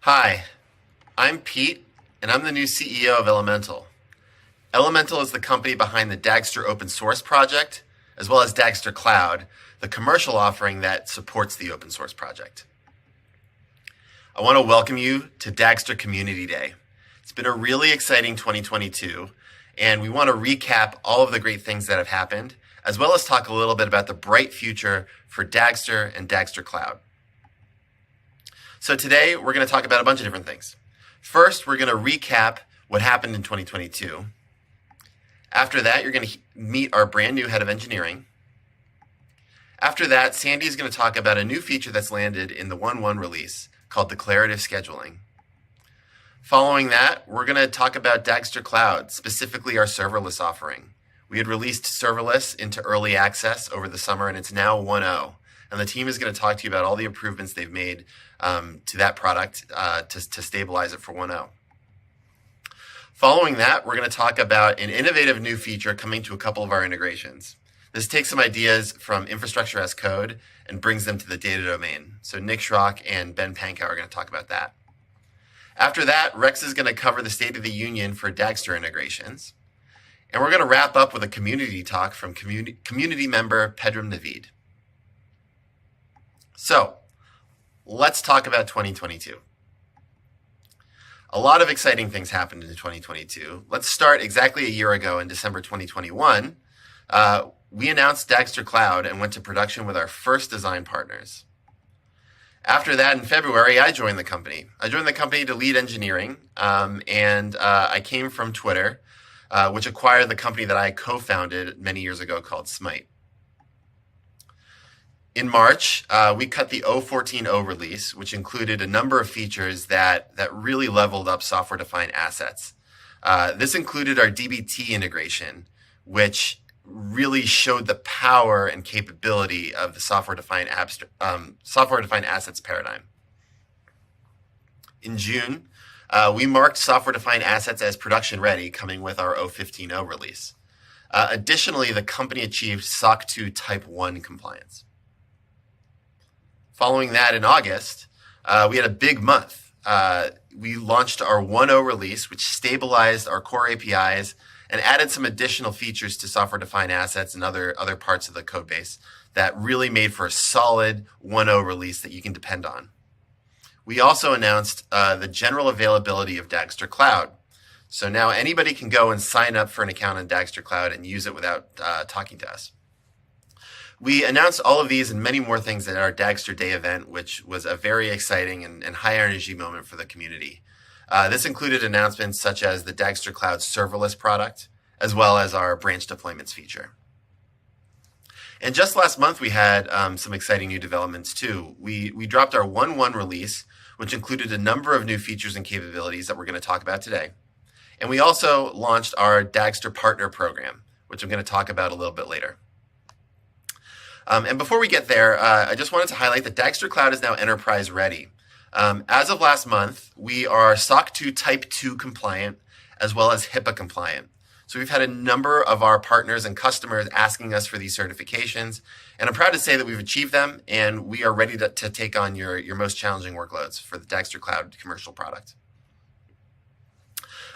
Hi, I'm Pete, and I'm the new CEO of Elemental. Elemental is the company behind the Dagster open source project, as well as Dagster Cloud, the commercial offering that supports the open source project. I want to welcome you to Dagster Community Day. It's been a really exciting 2022, and we want to recap all of the great things that have happened, as well as talk a little bit about the bright future for Dagster and Dagster Cloud. So today, we're going to talk about a bunch of different things. First, we're going to recap what happened in 2022. After that, you're going to meet our brand new head of engineering. After that, Sandy is going to talk about a new feature that's landed in the 1.1 release called declarative scheduling. Following that, we're going to talk about Dagster Cloud, specifically our serverless offering. We had released serverless into early access over the summer, and it's now 1.0. And the team is going to talk to you about all the improvements they've made to that product to stabilize it for 1.0. Following that, we're going to talk about an innovative new feature coming to a couple of our integrations. This takes some ideas from Infra-as-code and brings them to the data domain. So Nick Schrock and Ben Pankow are going to talk about that. After that, Rex is going to cover the state of the union for Dagster integrations. And we're going to wrap up with a community talk from community member Pedram Navid. So, let's talk about 2022. A lot of exciting things happened in 2022. Let's start exactly a year ago in December 2021. We announced Dagster Cloud and went to production with our first design partners. After that, in February, I joined the company. I joined the company to lead engineering, and I came from Twitter, which acquired the company that I co-founded many years ago called Smite. In March, we cut the 0.14.0 release, which included a number of features that really leveled up software-defined assets. This included our DBT integration, which really showed the power and capability of the software-defined assets paradigm. In June, we marked software-defined assets as production-ready, coming with our 0.15.0 release. Additionally, the company achieved SOC 2 Type 1 compliance. Following that in August, we had a big month. We launched our 1.0 release, which stabilized our core APIs and added some additional features to software-defined assets and other parts of the code base that really made for a solid 1.0 release that you can depend on. We also announced the general availability of Dagster Cloud. So now anybody can go and sign up for an account on Dagster Cloud and use it without talking to us. We announced all of these and many more things at our Dagster Day event, which was a very exciting and high energy moment for the community. This included announcements such as the Dagster Cloud serverless product, as well as our branch deployments feature. And just last month, we had some exciting new developments too. We dropped our 1.1 release, which included a number of new features and capabilities that we're going to talk about today. And we also launched our Dagster Partner Program, which I'm going to talk about a little bit later. And before we get there, I just wanted to highlight that Dagster Cloud is now enterprise ready. As of last month, we are SOC 2 Type 2 compliant, as well as HIPAA compliant. So we've had a number of our partners and customers asking us for these certifications, and I'm proud to say that we've achieved them, and we are ready to take on your most challenging workloads for the Dagster Cloud commercial product.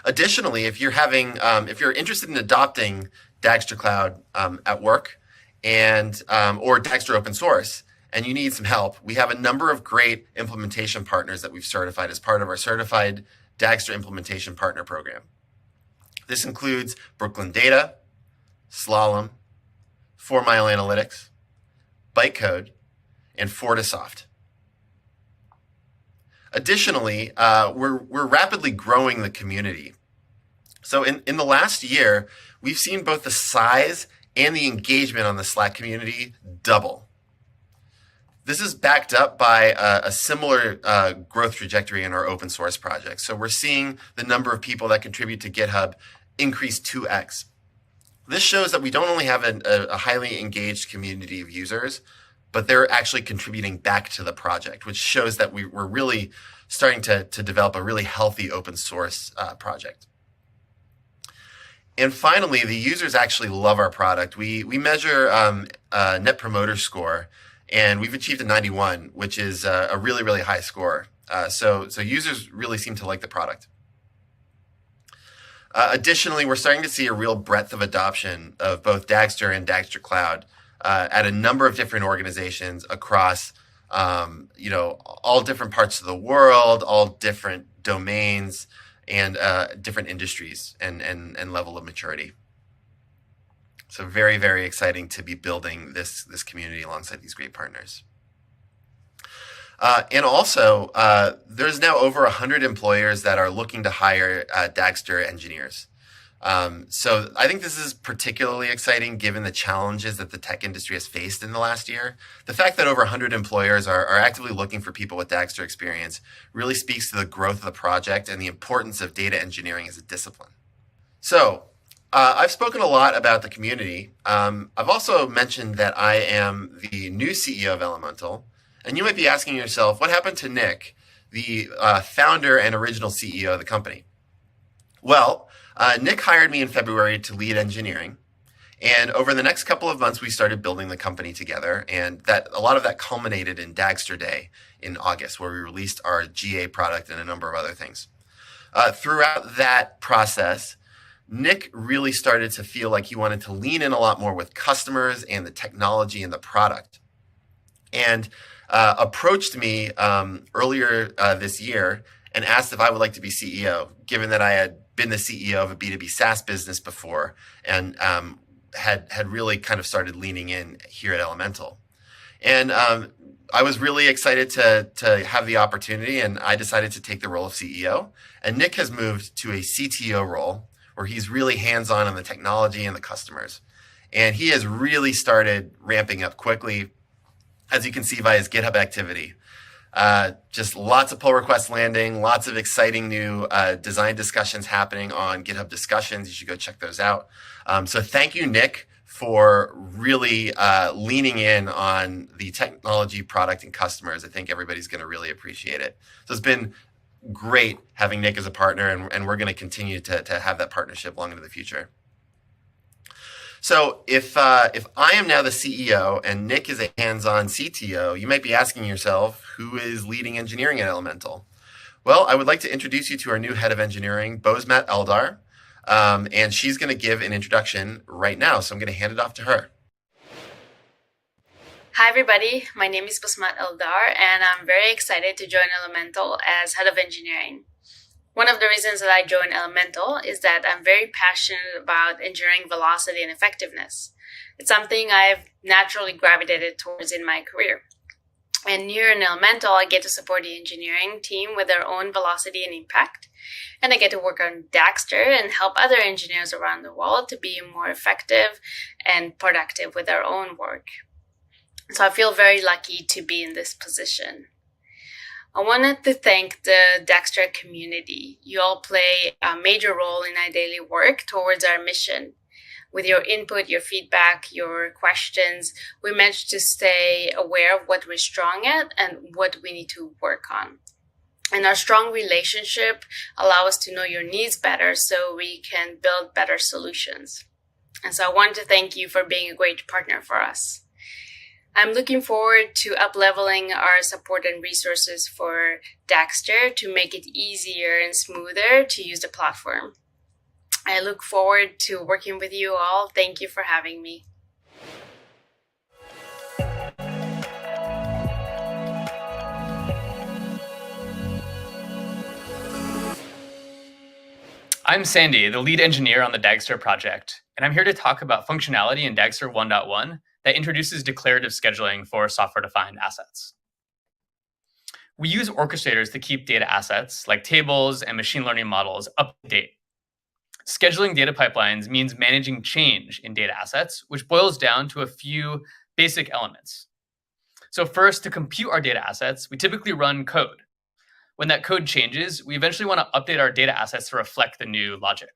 Additionally, if you're interested in adopting Dagster Cloud at work, or Dagster open source, and you need some help, we have a number of great implementation partners that we've certified as part of our certified Dagster implementation partner program. This includes Brooklyn Data, Slalom, 4 Mile Analytics, Bytecode, and Fortisoft. Additionally, we're rapidly growing the community. So in the last year, we've seen both the size and the engagement on the Slack community double. This is backed up by a similar growth trajectory in our open source project. So we're seeing the number of people that contribute to GitHub increase 2x. This shows that we don't only have a highly engaged community of users, but they're actually contributing back to the project, which shows that we're really starting to develop a really healthy open source project. And finally, the users actually love our product. We measure Net Promoter Score, and we've achieved a 91, which is a really, really high score. So users really seem to like the product. Additionally, we're starting to see a real breadth of adoption of both Dagster and Dagster Cloud at a number of different organizations across, all different parts of the world, all different domains, and different industries and level of maturity. So very, very exciting to be building this community alongside these great partners. And also, there's now over 100 employers that are looking to hire Dagster engineers. So I think this is particularly exciting given the challenges that the tech industry has faced in the last year. The fact that over 100 employers are actively looking for people with Dagster experience really speaks to the growth of the project and the importance of data engineering as a discipline. So I've spoken a lot about the community. I've also mentioned that I am the new CEO of Elemental. And you might be asking yourself, what happened to Nick, the founder and original CEO of the company? Well, Nick hired me in February to lead engineering. And over the next couple of months, we started building the company together. And a lot of that culminated in Dagster Day in August, where we released our GA product and a number of other things. Throughout that process, Nick really started to feel like he wanted to lean in a lot more with customers and the technology and the product. And approached me earlier this year and asked if I would like to be CEO, given that I had been the CEO of a B2B SaaS business before and had really kind of started leaning in here at Elemental. And I was really excited to have the opportunity, and I decided to take the role of CEO. And Nick has moved to a CTO role where he's really hands-on on the technology and the customers. And he has really started ramping up quickly, as you can see by his GitHub activity. Just lots of pull requests landing, lots of exciting new design discussions happening on GitHub Discussions. You should go check those out. So thank you, Nick, for really leaning in on the technology, product, and customers. I think everybody's going to really appreciate it. So it's been great having Nick as a partner, and we're going to continue to have that partnership long into the future. So if I am now the CEO and Nick is a hands-on CTO, you might be asking yourself, who is leading engineering at Elemental? Well, I would like to introduce you to our new head of engineering, Bozmat Eldar, and she's going to give an introduction right now. So I'm going to hand it off to her. Hi, everybody. My name is Bozmat Eldar, and I'm very excited to join Elemental as head of engineering. One of the reasons that I joined Elemental is that I'm very passionate about engineering velocity and effectiveness. It's something I've naturally gravitated towards in my career. And here in Elemental, I get to support the engineering team with their own velocity and impact. And I get to work on Dagster and help other engineers around the world to be more effective and productive with their own work. So I feel very lucky to be in this position. I wanted to thank the Dagster community. You all play a major role in our daily work towards our mission. With your input, your feedback, your questions, we managed to stay aware of what we're strong at and what we need to work on. And our strong relationship allows us to know your needs better so we can build better solutions. And so I wanted to thank you for being a great partner for us. I'm looking forward to up-leveling our support and resources for Dagster to make it easier and smoother to use the platform. I look forward to working with you all. Thank you for having me. I'm Sandy, the lead engineer on the Dagster project, and I'm here to talk about functionality in Dagster 1.1 that introduces declarative scheduling for software-defined assets. We use orchestrators to keep data assets like tables and machine learning models up to date. Scheduling data pipelines means managing change in data assets, which boils down to a few basic elements. So first, to compute our data assets, we typically run code. When that code changes, we eventually want to update our data assets to reflect the new logic.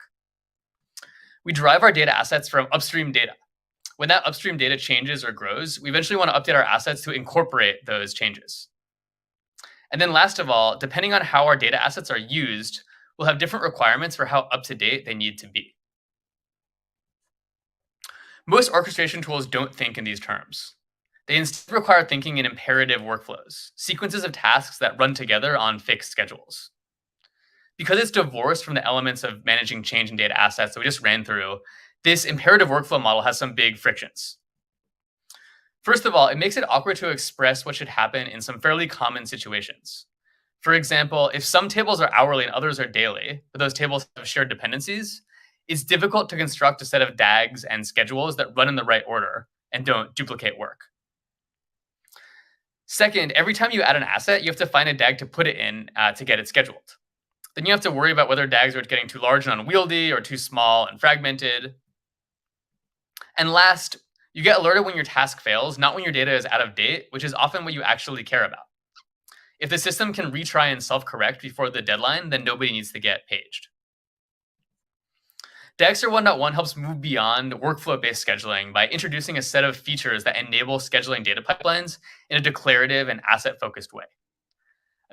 We derive our data assets from upstream data. When that upstream data changes or grows, we eventually want to update our assets to incorporate those changes. And then last of all, depending on how our data assets are used, we'll have different requirements for how up-to-date they need to be. Most orchestration tools don't think in these terms. They instead require thinking in imperative workflows, sequences of tasks that run together on fixed schedules. Because it's divorced from the elements of managing change in data assets that we just ran through, this imperative workflow model has some big frictions. First of all, it makes it awkward to express what should happen in some fairly common situations. For example, if some tables are hourly and others are daily, but those tables have shared dependencies, it's difficult to construct a set of DAGs and schedules that run in the right order and don't duplicate work. Second, every time you add an asset, you have to find a DAG to put it in to get it scheduled. Then you have to worry about whether DAGs are getting too large and unwieldy or too small and fragmented. And last, you get alerted when your task fails, not when your data is out of date, which is often what you actually care about. If the system can retry and self-correct before the deadline, then nobody needs to get paged. Dagster 1.1 helps move beyond workflow-based scheduling by introducing a set of features that enable scheduling data pipelines in a declarative and asset-focused way.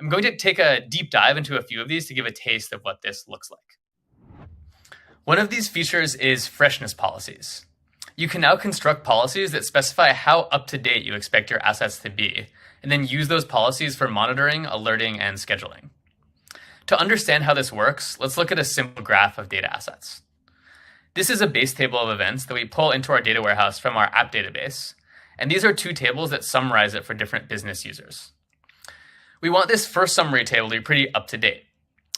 I'm going to take a deep dive into a few of these to give a taste of what this looks like. One of these features is freshness policies. You can now construct policies that specify how up-to-date you expect your assets to be, and then use those policies for monitoring, alerting, and scheduling. To understand how this works, let's look at a simple graph of data assets. This is a base table of events that we pull into our data warehouse from our app database, and these are two tables that summarize it for different business users. We want this first summary table to be pretty up-to-date.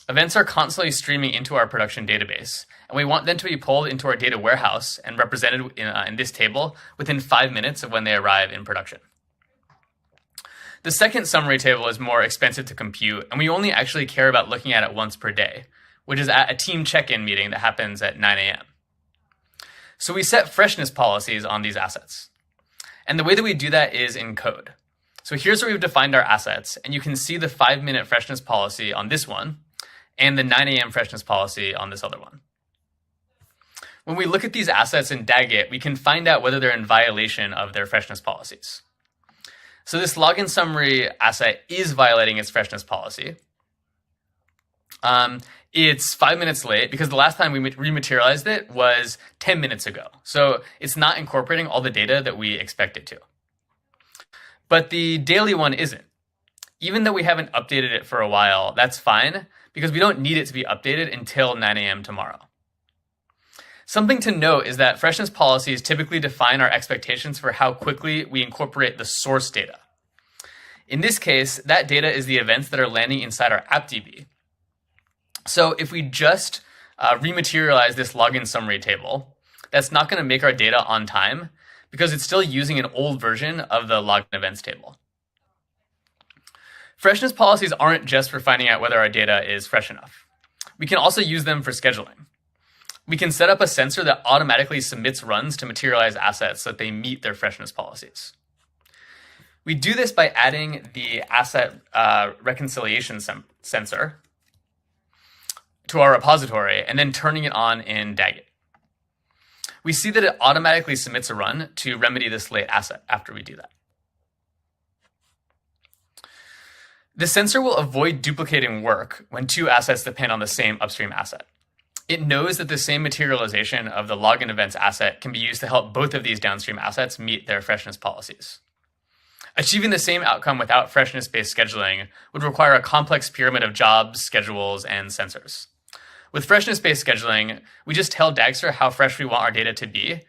Events are constantly streaming into our production database, and we want them to be pulled into our data warehouse and represented in this table within 5 minutes of when they arrive in production. The second summary table is more expensive to compute, and we only actually care about looking at it once per day, which is at a team check-in meeting that happens at 9 a.m. So we set freshness policies on these assets. And the way that we do that is in code. So here's where we've defined our assets, and you can see the 5-minute freshness policy on this one, and the 9 a.m. freshness policy on this other one. When we look at these assets in Dagit, we can find out whether they're in violation of their freshness policies. So this login summary asset is violating its freshness policy. It's 5 minutes late because the last time we rematerialized it was 10 minutes ago. So it's not incorporating all the data that we expect it to. But the daily one isn't. Even though we haven't updated it for a while, that's fine because we don't need it to be updated until 9 a.m. tomorrow. Something to note is that freshness policies typically define our expectations for how quickly we incorporate the source data. In this case, that data is the events that are landing inside our AppDB. So if we just rematerialize this login summary table, that's not going to make our data on time because it's still using an old version of the login events table. Freshness policies aren't just for finding out whether our data is fresh enough. We can also use them for scheduling. We can set up a sensor that automatically submits runs to materialize assets so that they meet their freshness policies. We do this by adding the asset reconciliation sensor to our repository and then turning it on in Dagit. We see that it automatically submits a run to remedy this late asset after we do that. The sensor will avoid duplicating work when two assets depend on the same upstream asset. It knows that the same materialization of the login events asset can be used to help both of these downstream assets meet their freshness policies. Achieving the same outcome without freshness-based scheduling would require a complex pyramid of jobs, schedules, and sensors. With freshness-based scheduling, we just tell Dagster how fresh we want our data to be,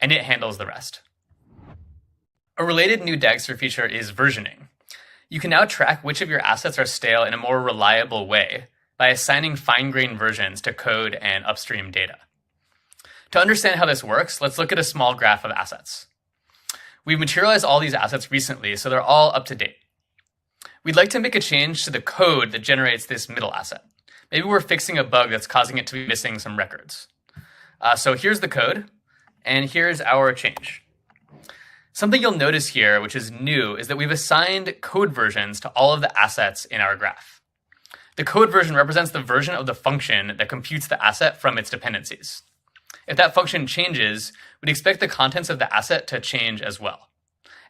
and it handles the rest. A related new Dagster feature is versioning. You can now track which of your assets are stale in a more reliable way by assigning fine-grained versions to code and upstream data. To understand how this works, let's look at a small graph of assets. We've materialized all these assets recently, so they're all up to date. We'd like to make a change to the code that generates this middle asset. Maybe we're fixing a bug that's causing it to be missing some records. So here's the code, and here's our change. Something you'll notice here, which is new, is that we've assigned code versions to all of the assets in our graph. The code version represents the version of the function that computes the asset from its dependencies. If that function changes, we'd expect the contents of the asset to change as well.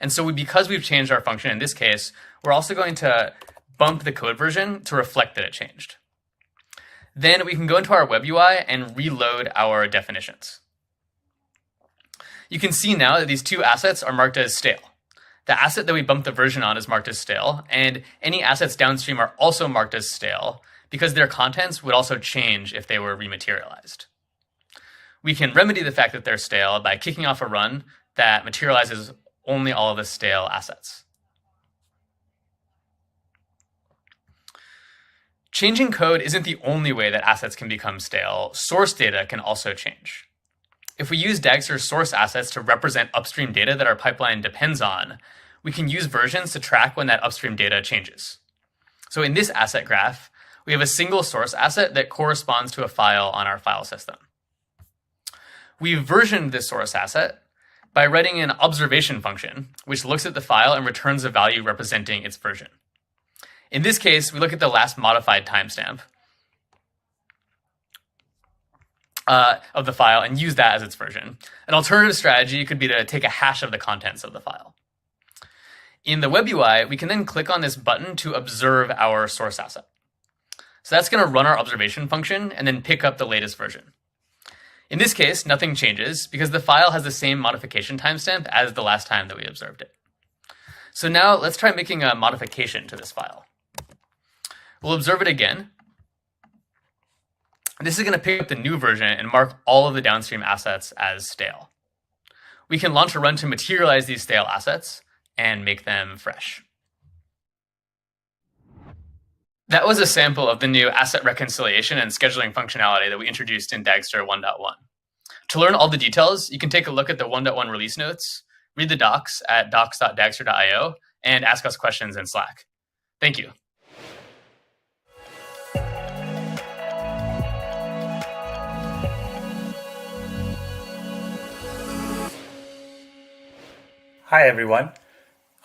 And so because we've changed our function in this case, we're also going to bump the code version to reflect that it changed. Then we can go into our web UI and reload our definitions. You can see now that these two assets are marked as stale. the asset that we bump the version on is marked as stale, and any assets downstream are also marked as stale because their contents would also change if they were rematerialized. We can remedy the fact that they're stale by kicking off a run that materializes only all of the stale assets. Changing code isn't the only way that assets can become stale. Source data can also change. If we use Dagster's source assets to represent upstream data that our pipeline depends on, we can use versions to track when that upstream data changes. So in this asset graph, we have a single source asset that corresponds to a file on our file system. We've versioned this source asset by writing an observation function, which looks at the file and returns a value representing its version. In this case, we look at the last modified timestamp of the file and use that as its version. An alternative strategy could be to take a hash of the contents of the file. In the web UI, we can then click on this button to observe our source asset. So that's going to run our observation function and then pick up the latest version. In this case, nothing changes because the file has the same modification timestamp as the last time that we observed it. So now let's try making a modification to this file. We'll observe it again. This is going to pick up the new version and mark all of the downstream assets as stale. We can launch a run to materialize these stale assets and make them fresh. That was a sample of the new asset reconciliation and scheduling functionality that we introduced in Dagster 1.1. To learn all the details, you can take a look at the 1.1 release notes, read the docs at docs.dagster.io, and ask us questions in Slack. Thank you. Hi everyone,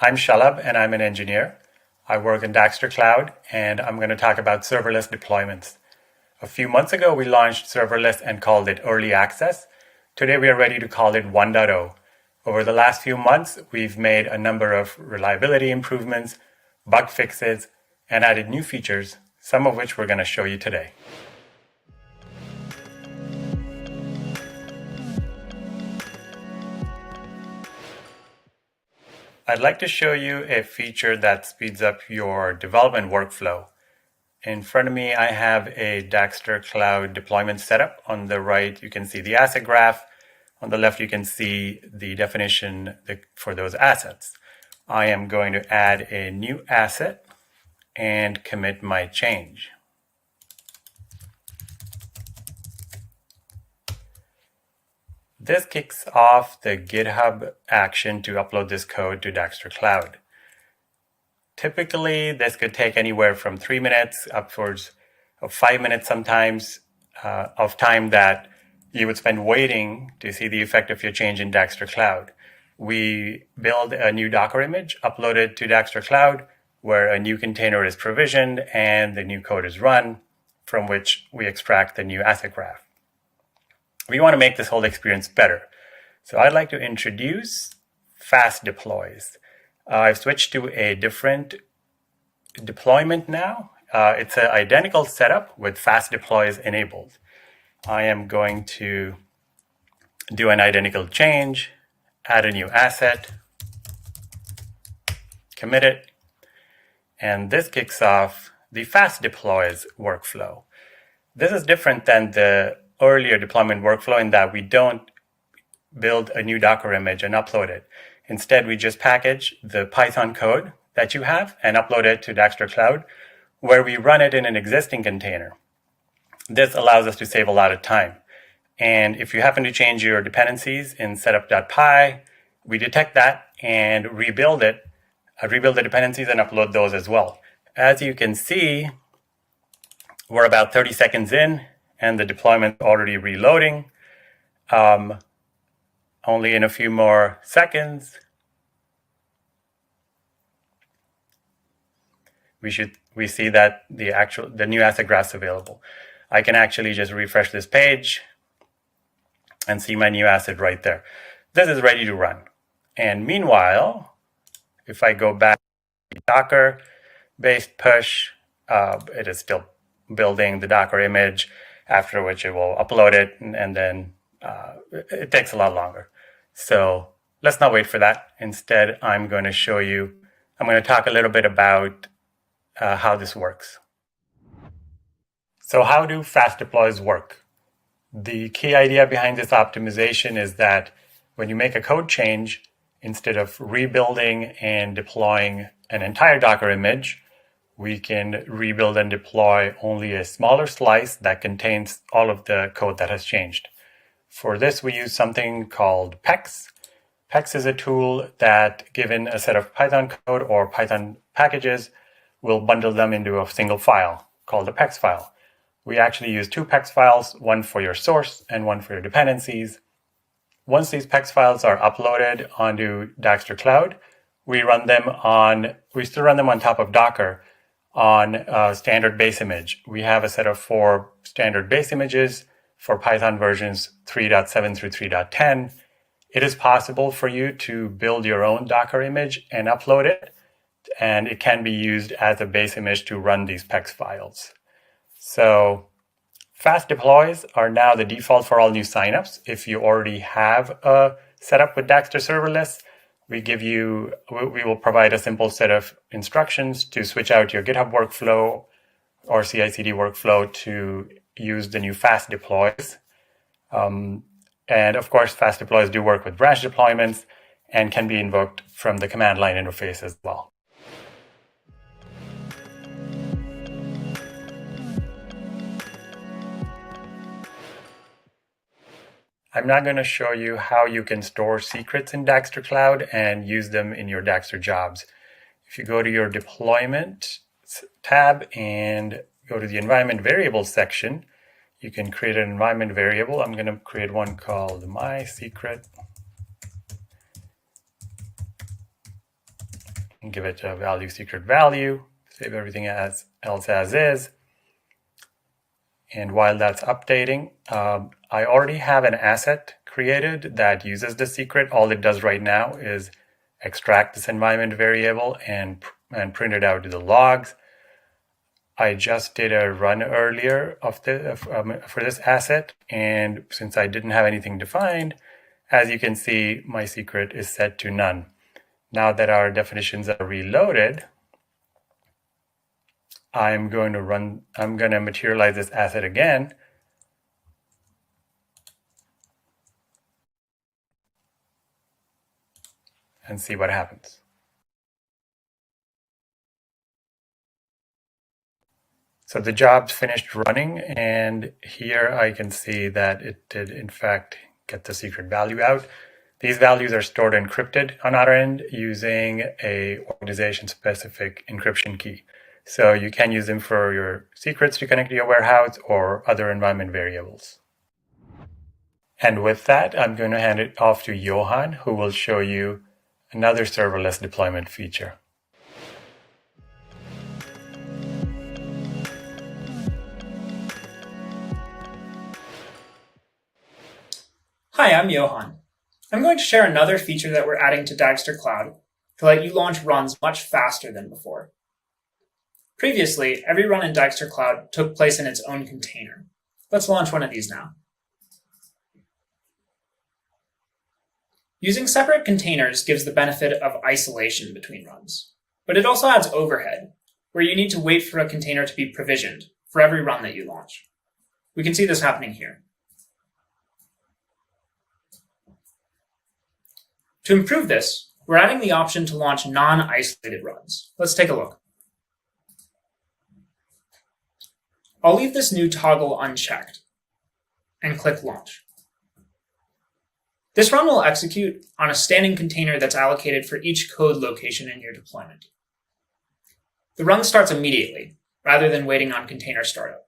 I'm Shalab and I'm an engineer. I work in Dagster Cloud and I'm going to talk about serverless deployments. A few months ago we launched serverless and called it early access. Today we are ready to call it 1.0. Over the last few months we've made a number of reliability improvements, bug fixes, and added new features, some of which we're going to show you today. I'd like to show you a feature that speeds up your development workflow. In front of me, I have a Dagster Cloud deployment setup. On the right, you can see the asset graph. On the left, you can see the definition for those assets. I am going to add a new asset and commit my change. This kicks off the GitHub action to upload this code to Dagster Cloud. Typically, this could take anywhere from 3 minutes upwards of 5 minutes sometimes of time that you would spend waiting to see the effect of your change in Dagster Cloud. We build a new Docker image, upload it to Dagster Cloud, where a new container is provisioned and the new code is run, from which we extract the new asset graph. We want to make this whole experience better. So I'd like to introduce fast deploys. I've switched to a different deployment now. It's an identical setup with fast deploys enabled. I am going to do an identical change, add a new asset, commit it, and this kicks off the fast deploys workflow. This is different than the earlier deployment workflow in that we don't build a new Docker image and upload it. Instead, we just package the Python code that you have and upload it to Dagster Cloud, where we run it in an existing container. This allows us to save a lot of time. And if you happen to change your dependencies in setup.py, we detect that and rebuild the dependencies and upload those as well. As you can see, we're about 30 seconds in, and the deployment already reloading. Only in a few more seconds, we see that the new asset graph's available. I can actually just refresh this page and see my new asset right there. This is ready to run. And meanwhile, if I go back to Docker-based push, it is still building the Docker image, after which it will upload it, and then it takes a lot longer. So let's not wait for that. Instead, I'm going to talk a little bit about how this works. So how do fast deploys work? The key idea behind this optimization is that when you make a code change, instead of rebuilding and deploying an entire Docker image, we can rebuild and deploy only a smaller slice that contains all of the code that has changed. For this, we use something called PEX. PEX is a tool that, given a set of Python code or Python packages, will bundle them into a single file called a PEX file. We actually use two PEX files, one for your source and one for your dependencies. Once these PEX files are uploaded onto Dagster Cloud, we still run them on top of Docker on a standard base image. We have a set of 4 standard base images for Python versions 3.7 through 3.10. It is possible for you to build your own Docker image and upload it, and it can be used as a base image to run these PEX files. So fast deploys are now the default for all new signups. If you already have a setup with Dagster Serverless, we will provide a simple set of instructions to switch out your GitHub workflow or CI/CD workflow to use the new fast deploys. And of course, fast deploys do work with branch deployments and can be invoked from the command line interface as well. I'm now going to show you how you can store secrets in Dagster Cloud and use them in your Dagster jobs. If you go to your deployment tab and go to the environment variables section, you can create an environment variable. I'm going to create one called my secret and give it a value secret value. Save everything else as is. And while that's updating, I already have an asset created that uses the secret. All it does right now is extract this environment variable and print it out to the logs. I just did a run earlier for this asset, and since I didn't have anything defined, as you can see, my secret is set to none. Now that our definitions are reloaded, I'm going to materialize this asset again. And see what happens. So the job's finished running, and here I can see that it did in fact get the secret value out. These values are stored encrypted on our end using a organization-specific encryption key. So you can use them for your secrets to connect to your warehouse or other environment variables. And with that, I'm going to hand it off to Johan, who will show you another serverless deployment feature. Hi, I'm Johan. I'm going to share another feature that we're adding to Dagster Cloud to let you launch runs much faster than before. Previously, every run in Dagster Cloud took place in its own container. Let's launch one of these now. Using separate containers gives the benefit of isolation between runs, but it also adds overhead, where you need to wait for a container to be provisioned for every run that you launch. We can see this happening here. To improve this, we're adding the option to launch non-isolated runs. Let's take a look. I'll leave this new toggle unchecked and click Launch. This run will execute on a standing container that's allocated for each code location in your deployment. The run starts immediately, rather than waiting on container startup.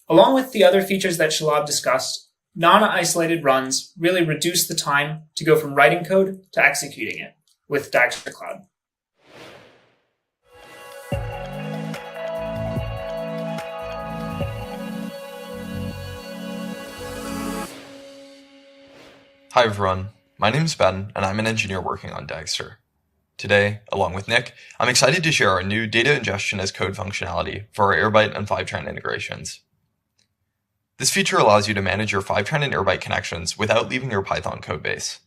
Along with the other features that Shalab discussed, non-isolated runs really reduce the time to go from writing code to executing it with Dagster Cloud. Hi everyone, my name is Ben and I'm an engineer working on Dagster. Today, along with Nick, I'm excited to share our new data ingestion as code functionality for our Airbyte and Fivetran integrations. This feature allows you to manage your Fivetran and Airbyte connections without leaving your Python codebase.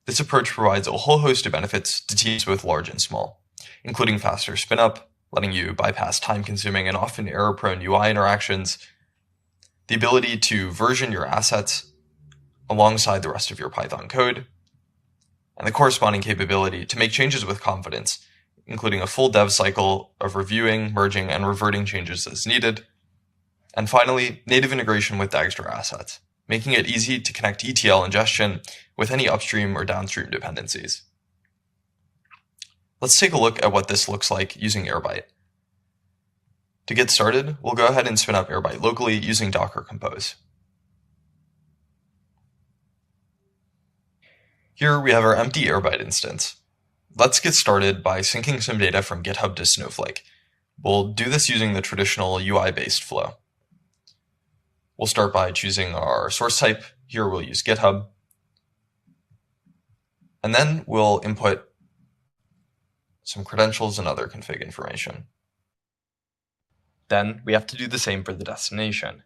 This approach provides a whole host of benefits to teams both large and small, including faster spin-up, letting you bypass time-consuming and often error-prone UI interactions, the ability to version your assets alongside the rest of your Python code, and the corresponding capability to make changes with confidence, including a full dev cycle of reviewing, merging, and reverting changes as needed. And finally, native integration with Dagster assets, making it easy to connect ETL ingestion with any upstream or downstream dependencies. Let's take a look at what this looks like using Airbyte. To get started, we'll go ahead and spin up Airbyte locally using Docker Compose. Here we have our empty Airbyte instance. Let's get started by syncing some data from GitHub to Snowflake. We'll do this using the traditional UI-based flow. We'll start by choosing our source type. Here we'll use GitHub. And then we'll input some credentials and other config information. Then we have to do the same for the destination.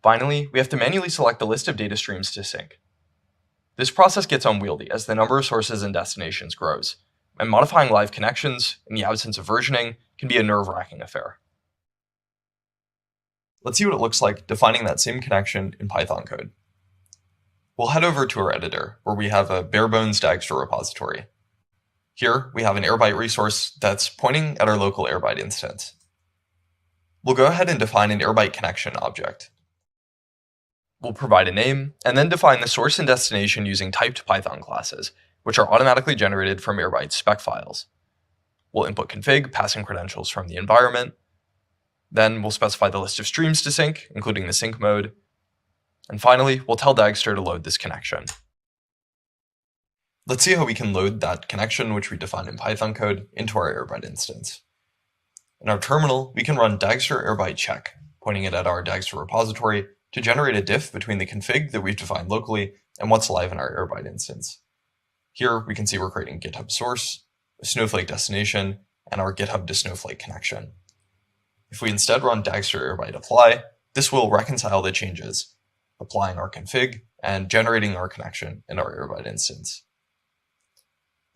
Finally, we have to manually select the list of data streams to sync. This process gets unwieldy as the number of sources and destinations grows, and modifying live connections in the absence of versioning can be a nerve-wracking affair. Let's see what it looks like defining that same connection in Python code. We'll head over to our editor, where we have a bare-bones Dagster repository. Here, we have an Airbyte resource that's pointing at our local Airbyte instance. We'll go ahead and define an Airbyte connection object. We'll provide a name, and then define the source and destination using typed Python classes, which are automatically generated from Airbyte's spec files. We'll input config, passing credentials from the environment. Then we'll specify the list of streams to sync, including the sync mode. And finally, we'll tell Dagster to load this connection. Let's see how we can load that connection, which we define in Python code, into our Airbyte instance. In our terminal, we can run Dagster Airbyte check, pointing it at our Dagster repository, to generate a diff between the config that we've defined locally and what's live in our Airbyte instance. Here, we can see we're creating GitHub source, a Snowflake destination, and our GitHub to Snowflake connection. If we instead run Dagster Airbyte apply, this will reconcile the changes, applying our config and generating our connection in our Airbyte instance.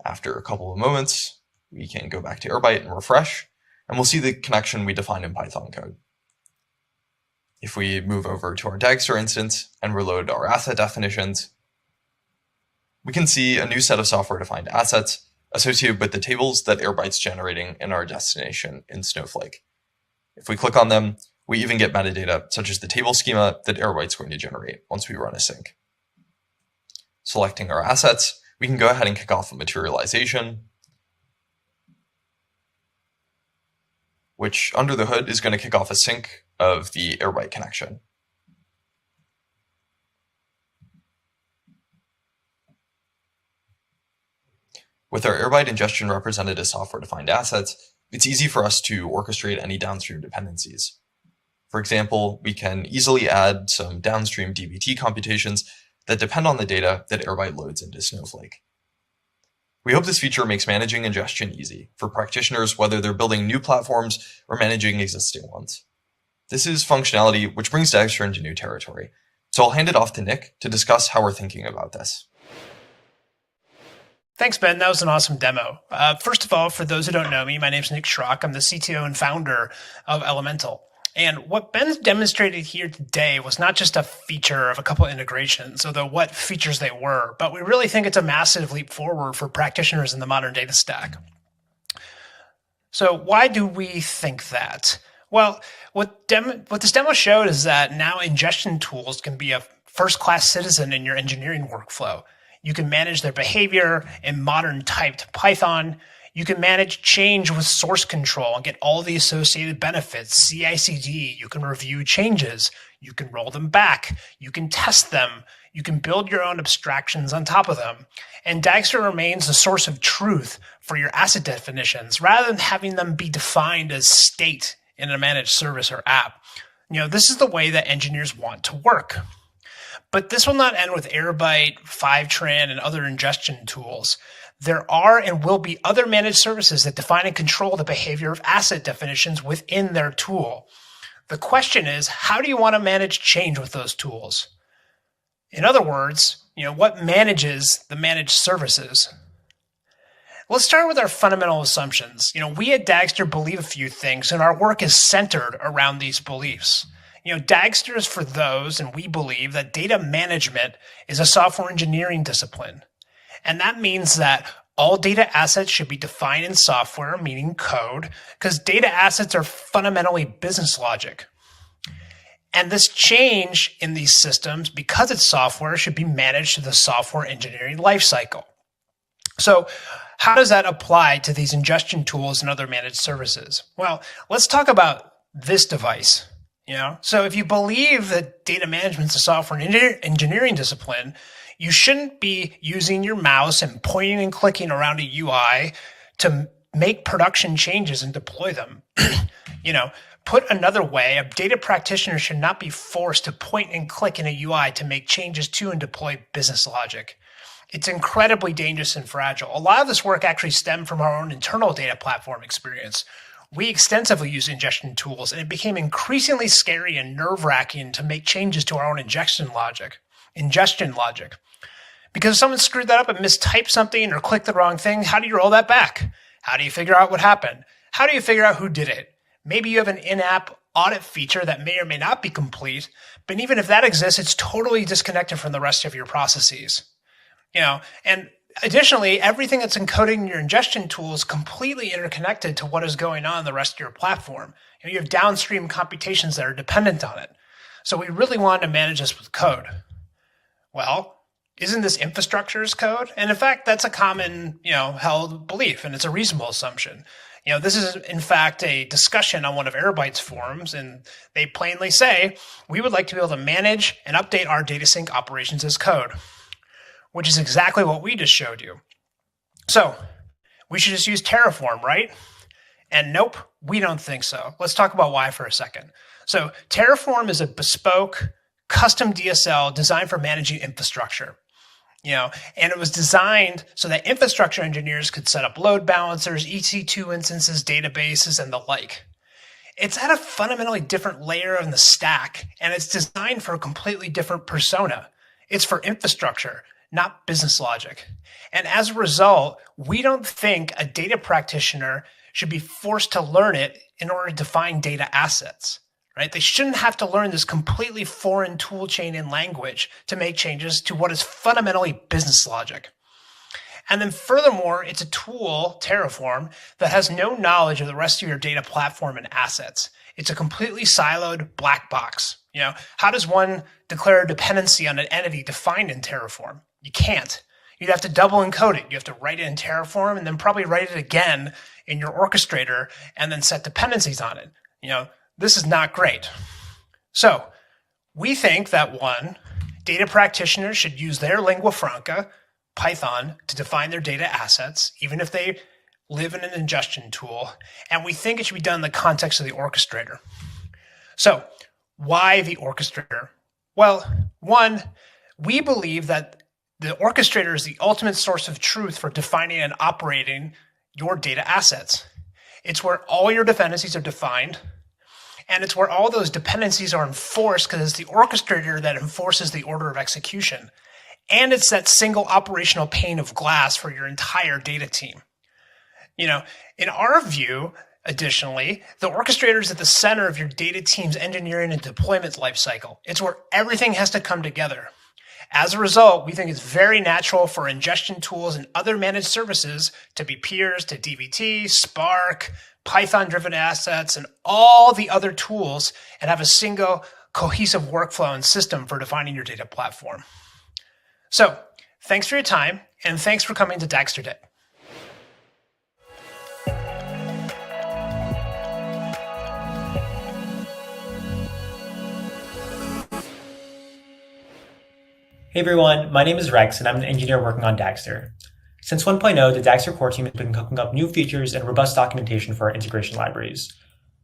After a couple of moments, we can go back to Airbyte and refresh, and we'll see the connection we defined in Python code. If we move over to our Dagster instance and reload our asset definitions, we can see a new set of software-defined assets associated with the tables that Airbyte's generating in our destination in Snowflake. If we click on them, we even get metadata such as the table schema that Airbyte's going to generate once we run a sync. Selecting our assets, we can go ahead and kick off a materialization, which under the hood is going to kick off a sync of the Airbyte connection. With our Airbyte ingestion represented as software-defined assets, it's easy for us to orchestrate any downstream dependencies. For example, we can easily add some downstream dbt computations that depend on the data that Airbyte loads into Snowflake. We hope this feature makes managing ingestion easy for practitioners, whether they're building new platforms or managing existing ones. This is functionality which brings Dagster into new territory. So I'll hand it off to Nick to discuss how we're thinking about this. Thanks, Ben. That was an awesome demo. First of all, for those who don't know me, my name is Nick Schrock. I'm the CTO and founder of Elemental. And what Ben's demonstrated here today was not just a feature of a couple of integrations, although what features they were, but we really think it's a massive leap forward for practitioners in the modern data stack. So why do we think that? Well, what this demo showed is that now ingestion tools can be a first-class citizen in your engineering workflow. You can manage their behavior in modern typed Python. You can manage change with source control and get all the associated benefits, CI/CD. You can review changes. You can roll them back. You can test them. You can build your own abstractions on top of them. And Dagster remains the source of truth for your asset definitions rather than having them be defined as state in a managed service or app. This is the way that engineers want to work. But this will not end with Airbyte, Fivetran, and other ingestion tools. There are and will be other managed services that define and control the behavior of asset definitions within their tool. The question is, how do you want to manage change with those tools? In other words, What manages the managed services? Let's start with our fundamental assumptions. We at Dagster believe a few things, and our work is centered around these beliefs. Dagster is for those, and we believe that data management is a software engineering discipline. And that means that all data assets should be defined in software, meaning code, because data assets are fundamentally business logic. And this change in these systems, because it's software, should be managed through the software engineering lifecycle. So how does that apply to these ingestion tools and other managed services? Well, let's talk about this device. So if you believe that data management is a software engineering discipline, you shouldn't be using your mouse and pointing and clicking around a UI to make production changes and deploy them. Put another way, a data practitioner should not be forced to point and click in a UI to make changes to and deploy business logic. It's incredibly dangerous and fragile. A lot of this work actually stemmed from our own internal data platform experience. We extensively used ingestion tools, and it became increasingly scary and nerve-wracking to make changes to our own ingestion logic. Because if someone screwed that up and mistyped something or clicked the wrong thing, how do you roll that back? How do you figure out what happened? How do you figure out who did it? Maybe you have an in-app audit feature that may or may not be complete, but even if that exists, it's totally disconnected from the rest of your processes. And additionally, everything that's encoded in your ingestion tool is completely interconnected to what is going on in the rest of your platform. You have downstream computations that are dependent on it. So we really wanted to manage this with code. Well, isn't this infrastructure as code? And in fact, that's a common, held belief, and it's a reasonable assumption. This is in fact a discussion on one of Airbyte's forums, and they plainly say, we would like to be able to manage and update our data sync operations as code, which is exactly what we just showed you. So we should just use Terraform, right? And nope, we don't think so. Let's talk about why for a second. So Terraform is a bespoke, custom DSL designed for managing infrastructure. And it was designed so that infrastructure engineers could set up load balancers, EC2 instances, databases, and the like. It's at a fundamentally different layer in the stack, and it's designed for a completely different persona. It's for infrastructure, not business logic. And as a result, we don't think a data practitioner should be forced to learn it in order to define data assets. Right? They shouldn't have to learn this completely foreign tool chain and language to make changes to what is fundamentally business logic. And then furthermore, it's a tool, Terraform, that has no knowledge of the rest of your data platform and assets. It's a completely siloed black box. How does one declare a dependency on an entity defined in Terraform? You can't. You'd have to double encode it. You have to write it in Terraform and then probably write it again in your orchestrator and then set dependencies on it. This is not great. So we think that one, data practitioners should use their lingua franca, Python, to define their data assets, even if they live in an ingestion tool. And we think it should be done in the context of the orchestrator. So why the orchestrator? Well, one, we believe that the orchestrator is the ultimate source of truth for defining and operating your data assets. It's where all your dependencies are defined, and it's where all those dependencies are enforced because it's the orchestrator that enforces the order of execution. And it's that single operational pane of glass for your entire data team. In our view, additionally, the orchestrator is at the center of your data team's engineering and deployment lifecycle. It's where everything has to come together. As a result, we think it's very natural for ingestion tools and other managed services to be peers to dbt, Spark, Python-driven assets, and all the other tools, and have a single cohesive workflow and system for defining your data platform. So, thanks for your time, and thanks for coming to Dagster Day. Hey everyone, my name is Rex, and I'm an engineer working on Dagster. Since 1.0, the Dagster core team has been cooking up new features and robust documentation for our integration libraries.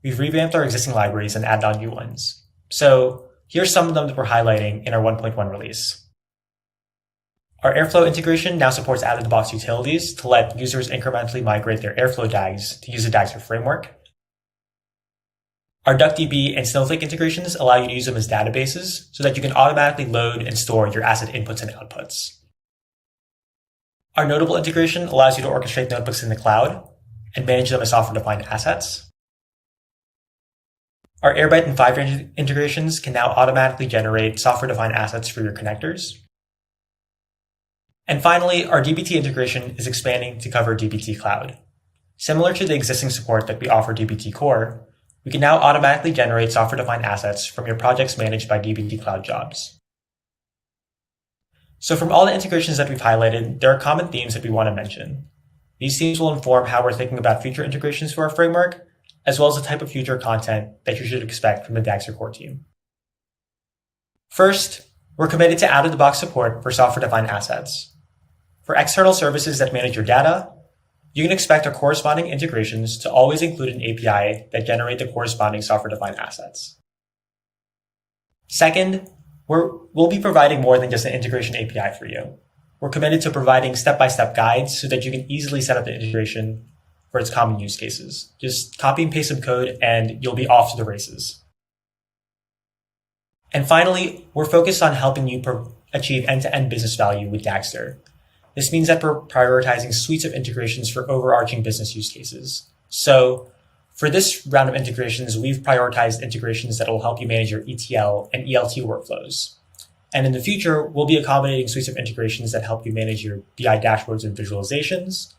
We've revamped our existing libraries and added on new ones. So here's some of them that we're highlighting in our 1.1 release. Our Airflow integration now supports out-of-the-box utilities to let users incrementally migrate their Airflow DAGs to use the Dagster framework. Our DuckDB and Snowflake integrations allow you to use them as databases so that you can automatically load and store your asset inputs and outputs. Our Notable integration allows you to orchestrate notebooks in the cloud and manage them as software-defined assets. Our Airbyte and FiveRange integrations can now automatically generate software-defined assets for your connectors. And finally, our dbt integration is expanding to cover dbt Cloud. Similar to the existing support that we offer dbt Core, we can now automatically generate software-defined assets from your projects managed by dbt Cloud jobs. So from all the integrations that we've highlighted, there are common themes that we want to mention. These themes will inform how we're thinking about future integrations for our framework, as well as the type of future content that you should expect from the Dagster core team. First, we're committed to out-of-the-box support for software-defined assets. For external services that manage your data, you can expect our corresponding integrations to always include an API that generate the corresponding software-defined assets. Second, we'll be providing more than just an integration API for you. We're committed to providing step-by-step guides so that you can easily set up the integration for its common use cases. Just copy and paste some code and you'll be off to the races. And finally, we're focused on helping you achieve end-to-end business value with Dagster. This means that we're prioritizing suites of integrations for overarching business use cases. So for this round of integrations, we've prioritized integrations that will help you manage your ETL and ELT workflows. And in the future, we'll be accommodating suites of integrations that help you manage your BI dashboards and visualizations,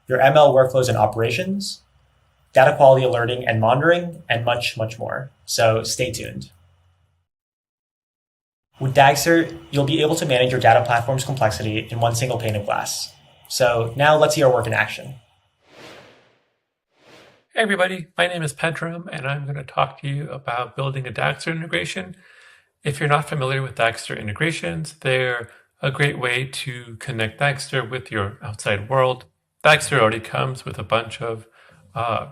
your ML workflows and operations, data quality alerting and monitoring, and much, much more. So stay tuned. With Dagster, you'll be able to manage your data platform's complexity in one single pane of glass. So now let's see our work in action. Hey everybody, my name is Pedram, and I'm going to talk to you about building a Dagster integration. If you're not familiar with Dagster integrations, they're a great way to connect Dagster with your outside world. Dagster already comes with a bunch of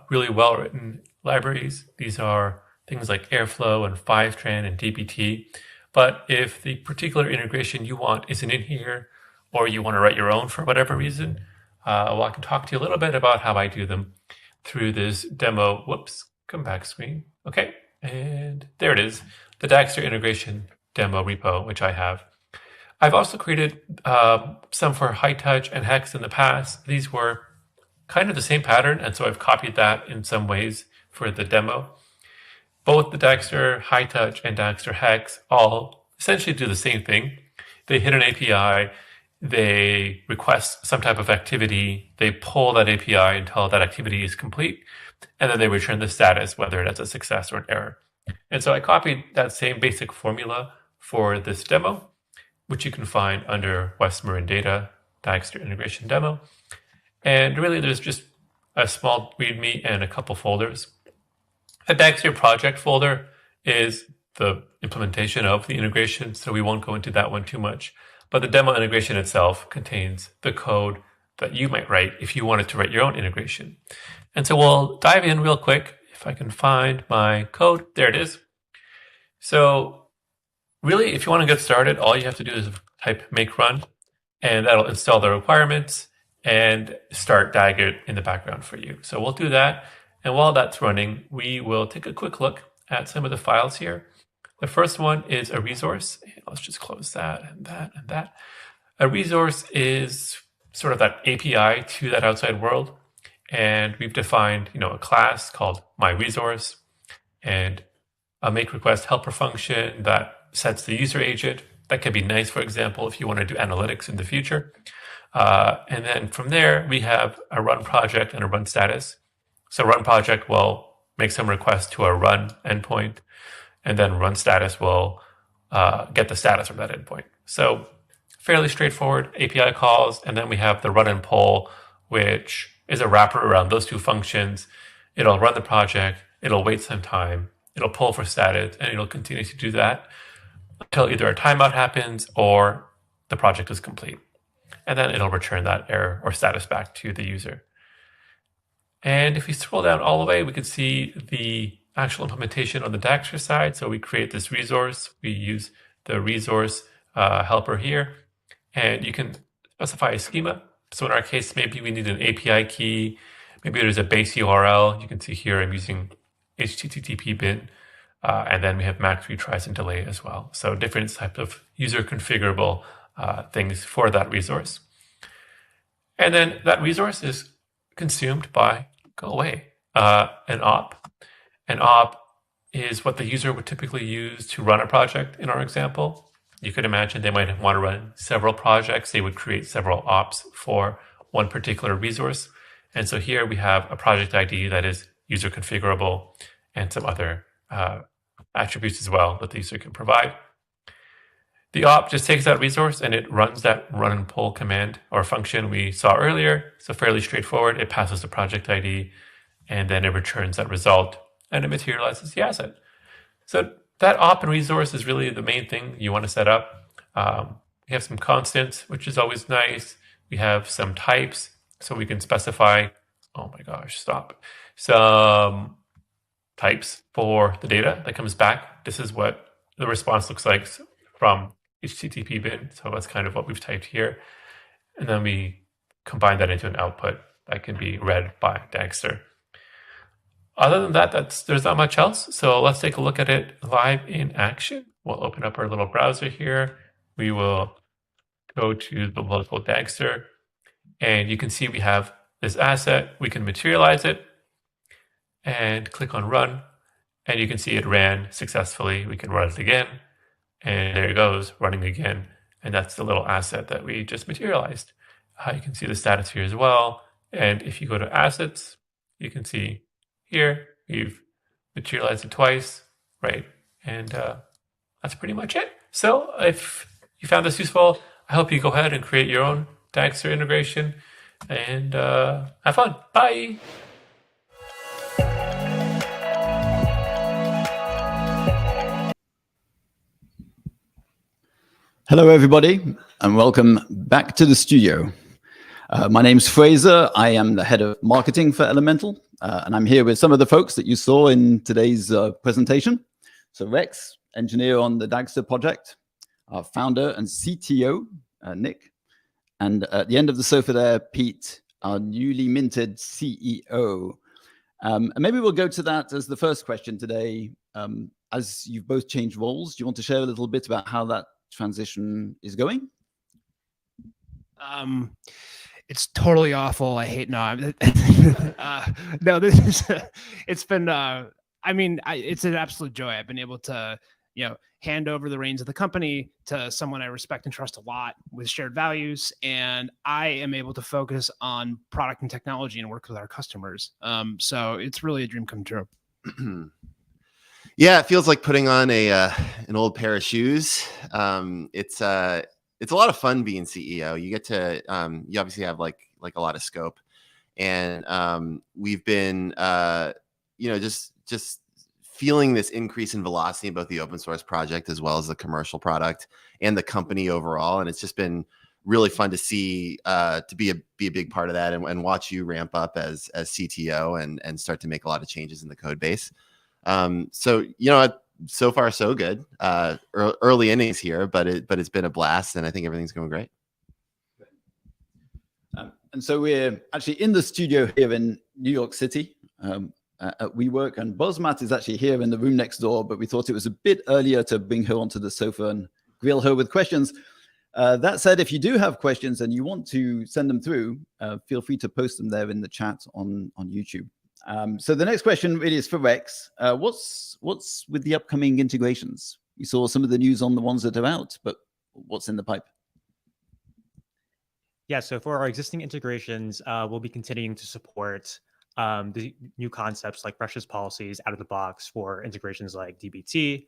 really well-written libraries. These are things like Airflow and Fivetran and dbt. But if the particular integration you want isn't in here, or you want to write your own for whatever reason, well, I can talk to you a little bit about how I do them through this demo. Whoops, come back screen. Okay, and there it is, the Dagster integration demo repo, which I have. I've also created some for HighTouch and Hex in the past. These were kind of the same pattern, and so I've copied that in some ways for the demo. Both the Dagster HighTouch and Dagster Hex all essentially do the same thing. They hit an API, they request some type of activity, they pull that API until that activity is complete, and then they return the status, whether that's a success or an error. And so I copied that same basic formula for this demo, which you can find under West Marin Data, Dagster Integration Demo. And really there's just a small README and a couple folders. The Dagster project folder is the implementation of the integration, so we won't go into that one too much. But the demo integration itself contains the code that you might write if you wanted to write your own integration. And so we'll dive in real quick. If I can find my code, there it is. So really, if you want to get started, all you have to do is type make run, and that'll install the requirements and start Dagger in the background for you. So we'll do that. And while that's running, we will take a quick look at some of the files here. The first one is a resource. Let's just close that and that and that. A resource is sort of that API to that outside world. And we've defined, a class called myResource and a make request helper function that sets the user agent. That could be nice, for example, if you want to do analytics in the future. And then from there, we have a run project and a run status. So run project will make some requests to a run endpoint, and then run status will get the status from that endpoint. So fairly straightforward API calls. And then we have the run and pull, which is a wrapper around those two functions. It'll run the project, it'll wait some time, it'll pull for status, and it'll continue to do that until either a timeout happens or the project is complete. And then it'll return that error or status back to the user. And if we scroll down all the way, we can see the actual implementation on the Dagster side. So we create this resource. We use the resource helper here, and you can specify a schema. So in our case, maybe we need an API key. Maybe there's a base URL. You can see here I'm using HTTP bin, and then we have max retries and delay as well. So different types of user configurable things for that resource. And then that resource is consumed by, go away, an op. An op is what the user would typically use to run a project in our example. You could imagine they might want to run several projects. They would create several ops for one particular resource. And so here we have a project ID that is user configurable and some other attributes as well that the user can provide. The op just takes that resource and it runs that run and pull command or function we saw earlier. So fairly straightforward. It passes the project ID and then it returns that result and it materializes the asset. So that op and resource is really the main thing you want to set up. We have some constants, which is always nice. We have some types, so we can specify, oh my gosh, stop, some types for the data that comes back. This is what the response looks like from HTTP bin. So that's kind of what we've typed here. And then we combine that into an output that can be read by Dagster. Other than that, there's not much else. So let's take a look at it live in action. We'll open up our little browser here. We will go to the local Dagster. And you can see we have this asset. We can materialize it and click on run. And you can see it ran successfully. We can run it again. And there it goes, running again. And that's the little asset that we just materialized. You can see the status here as well. And if you go to assets, you can see here we've materialized it twice, right? And that's pretty much it. So if you found this useful, I hope you go ahead and create your own Dagster integration and have fun. Bye. Hello, everybody, and welcome back to the studio. My name's Fraser. I am the head of marketing for Elemental, and I'm here with some of the folks that you saw in today's presentation. So Rex, engineer on the Dagster project, our founder and CTO, Nick, and at the end of the sofa there, Pete, our newly minted CEO. And maybe we'll go to that as the first question today. As you've both changed roles, do you want to share a little bit about how that transition is going? It's totally awful. I hate no. No, this is. It's been. It's an absolute joy. I've been able to, hand over the reins of the company to someone I respect and trust a lot with shared values, and I am able to focus on product and technology and work with our customers. So it's really a dream come true. Yeah, it feels like putting on an old pair of shoes. It's a lot of fun being CEO. You get to you obviously have like a lot of scope, and we've been just feeling this increase in velocity in both the open source project as well as the commercial product and the company overall. And it's just been really fun to see to be a big part of that and watch you ramp up as CTO and start to make a lot of changes in the code base. So far so good. Early innings here, but it's been a blast, and I think everything's going great. And so we're actually in the studio here in New York City at WeWork, and Bosmat is actually here in the room next door, but we thought it was a bit earlier to bring her onto the sofa and grill her with questions. That said, if you do have questions and you want to send them through, feel free to post them there in the chat on YouTube. So the next question really is for Rex. What's with the upcoming integrations? We saw some of the news on the ones that are out, but what's in the pipe? Yeah, so for our existing integrations, we'll be continuing to support the new concepts like brushless policies out of the box for integrations like DBT.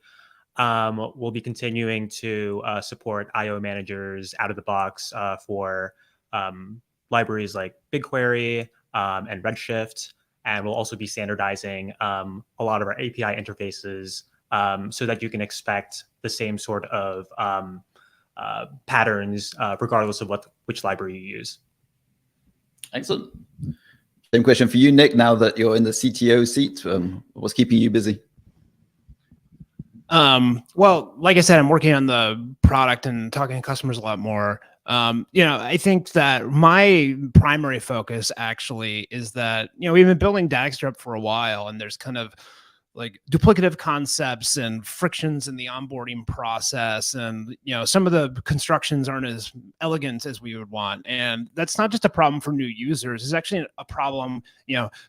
We'll be continuing to support IO managers out of the box for libraries like BigQuery and Redshift. And we'll also be standardizing a lot of our API interfaces so that you can expect the same sort of patterns regardless of which library you use. Excellent. Same question for you, Nick, now that you're in the CTO seat. What's keeping you busy? Well, like I said, I'm working on the product and talking to customers a lot more. I think that my primary focus actually is that, we've been building Dagster up for a while, and there's kind of like duplicative concepts and frictions in the onboarding process, and some of the constructions aren't as elegant as we would want. And that's not just a problem for new users, it's actually a problem.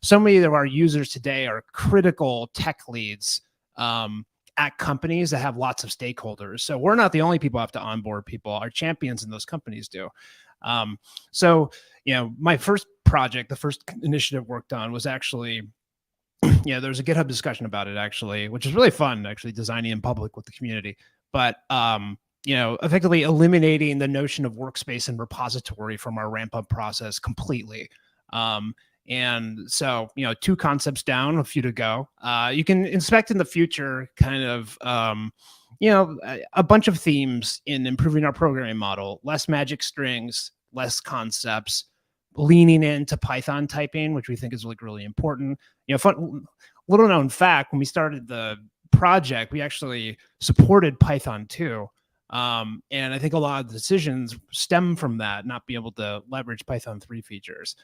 So many of our users today are critical tech leads at companies that have lots of stakeholders. So we're not the only people who have to onboard people. Our champions in those companies do. My first project, the first initiative worked on was actually, there was a GitHub discussion about it actually, which is really fun, actually designing in public with the community. But, effectively eliminating the notion of workspace and repository from our ramp up process completely. And so, 2 concepts down, a few to go. You can inspect in the future kind of, a bunch of themes in improving our programming model, less magic strings, less concepts, leaning into Python typing, which we think is like really important. Little known fact, when we started the project, we actually supported Python 2. And I think a lot of the decisions stem from that, not being able to leverage Python 3 features.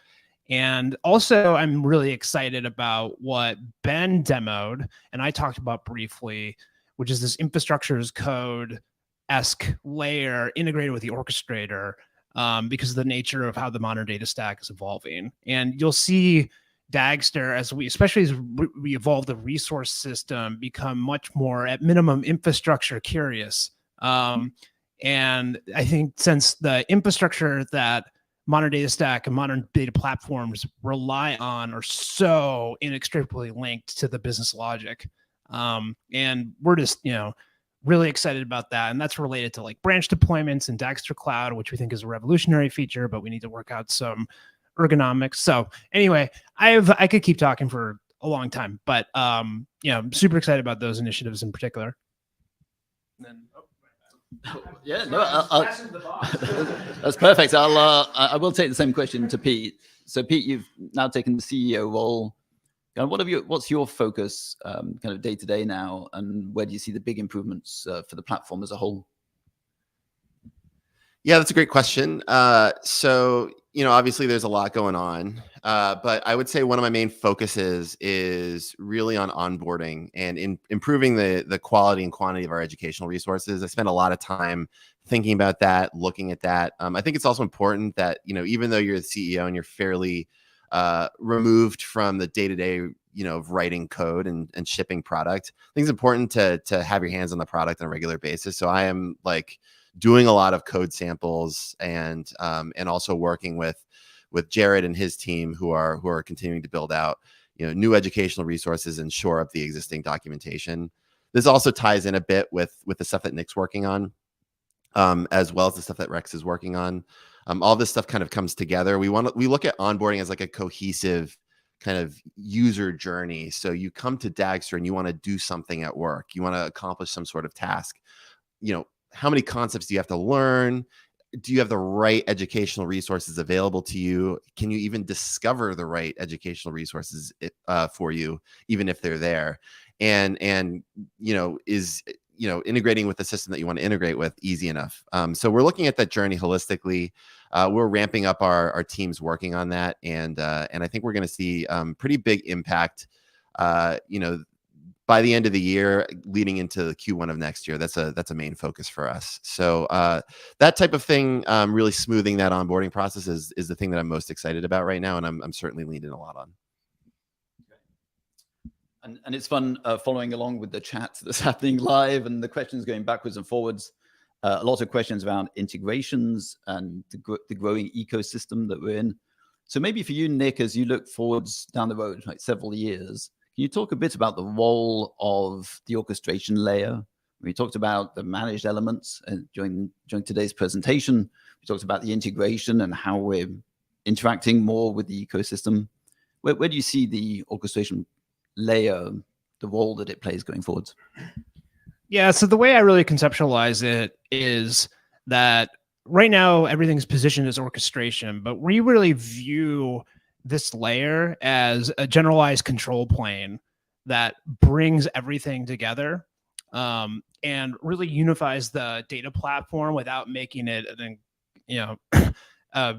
And also, I'm really excited about what Ben demoed, and I talked about briefly, which is this infrastructure as code-esque layer integrated with the orchestrator, because of the nature of how the modern data stack is evolving. And you'll see Dagster, especially as we evolve the resource system, become much more, at minimum, infrastructure curious. And I think since the infrastructure that modern data stack and modern data platforms rely on are so inextricably linked to the business logic. And we're just, really excited about that. And that's related to like branch deployments and Dagster Cloud, which we think is a revolutionary feature, but we need to work out some ergonomics. So anyway, I could keep talking for a long time, but I'm super excited about those initiatives in particular. And then, yeah, no, that's perfect. I will take the same question to Pete. So Pete, you've now taken the CEO role. What's your focus kind of day to day now, and where do you see the big improvements for the platform as a whole? Yeah, that's a great question. So, obviously there's a lot going on, but I would say one of my main focuses is really on onboarding and in improving the quality and quantity of our educational resources. I spend a lot of time thinking about that, looking at that. I think it's also important that, even though you're the CEO and you're fairly removed from the day-to-day, of writing code and shipping product, I think it's important to have your hands on the product on a regular basis. So I am like doing a lot of code samples and also working with Jared and his team who are continuing to build out new educational resources and shore up the existing documentation. This also ties in a bit with the stuff that Nick's working on, as well as the stuff that Rex is working on. All this stuff kind of comes together. We look at onboarding as like a cohesive kind of user journey. So you come to Dagster and you want to do something at work. You want to accomplish some sort of task. How many concepts do you have to learn? Do you have the right educational resources available to you? Can you even discover the right educational resources for you, even if they're there? And is integrating with the system that you want to integrate with easy enough? So we're looking at that journey holistically. We're ramping up our teams working on that, and I think we're going to see pretty big impact. By the end of the year, leading into the Q1 of next year. That's a main focus for us. So that type of thing, really smoothing that onboarding process is the thing that I'm most excited about right now, and I'm certainly leaning a lot on. And it's fun following along with the chat that's happening live and the questions going backwards and forwards. A lot of questions around integrations and the growing ecosystem that we're in. So maybe for you, Nick, as you look forwards down the road, like several years, can you talk a bit about the role of the orchestration layer? We talked about the managed elements during today's presentation. We talked about the integration and how we're interacting more with the ecosystem. Where do you see the orchestration layer, the role that it plays going forward? Yeah, so the way I really conceptualize it is that right now everything's positioned as orchestration, but we really view this layer as a generalized control plane that brings everything together and really unifies the data platform without making it a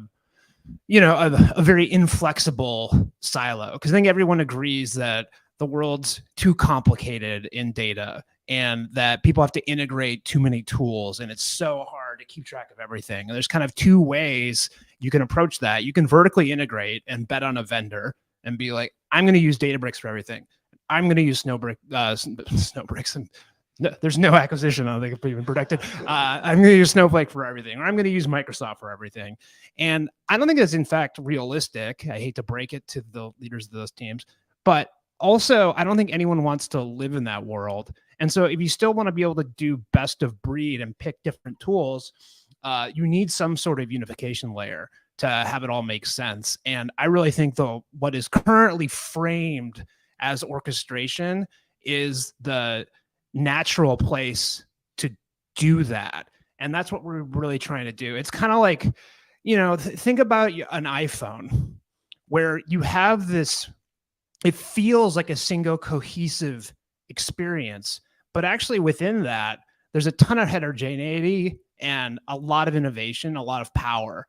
very inflexible silo. Because I think everyone agrees that the world's too complicated in data and that people have to integrate too many tools and it's so hard to keep track of everything. And there's kind of two ways you can approach that. You can vertically integrate and bet on a vendor and be like, I'm going to use Databricks for everything. I'm going to use Snowbricks and no, there's no acquisition. I don't think it's even protected. I'm going to use Snowflake for everything, or I'm going to use Microsoft for everything. And I don't think that's in fact realistic. I hate to break it to the leaders of those teams, but also I don't think anyone wants to live in that world. And so if you still want to be able to do best of breed and pick different tools, you need some sort of unification layer to have it all make sense. And I really think though, what is currently framed as orchestration is the natural place to do that. And that's what we're really trying to do. It's kind of like, think about an iPhone where you have this, it feels like a single cohesive experience, but actually within that, there's a ton of heterogeneity and a lot of innovation, a lot of power.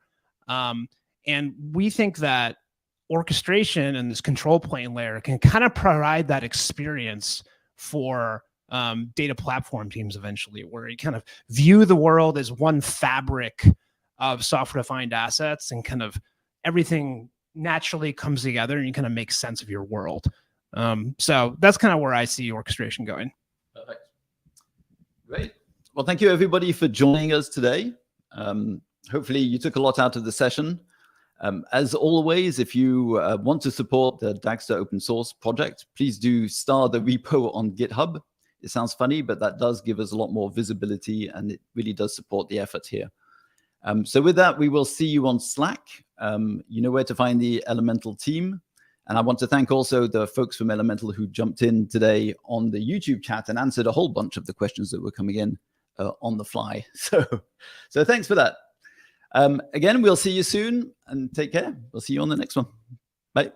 And we think that orchestration and this control plane layer can kind of provide that experience for data platform teams eventually, where you kind of view the world as one fabric of software-defined assets and kind of everything naturally comes together and you kind of make sense of your world. So that's kind of where I see orchestration going. Perfect. Great. Well, thank you everybody for joining us today. Hopefully you took a lot out of the session. As always, if you want to support the Dagster open source project, please do star the repo on GitHub. It sounds funny, but that does give us a lot more visibility and it really does support the effort here. So with that, we will see you on Slack. You know where to find the Elemental team. And I want to thank also the folks from Elemental who jumped in today on the YouTube chat and answered a whole bunch of the questions that were coming in on the fly. So thanks for that. Again, we'll see you soon and take care. We'll see you on the next one. Bye.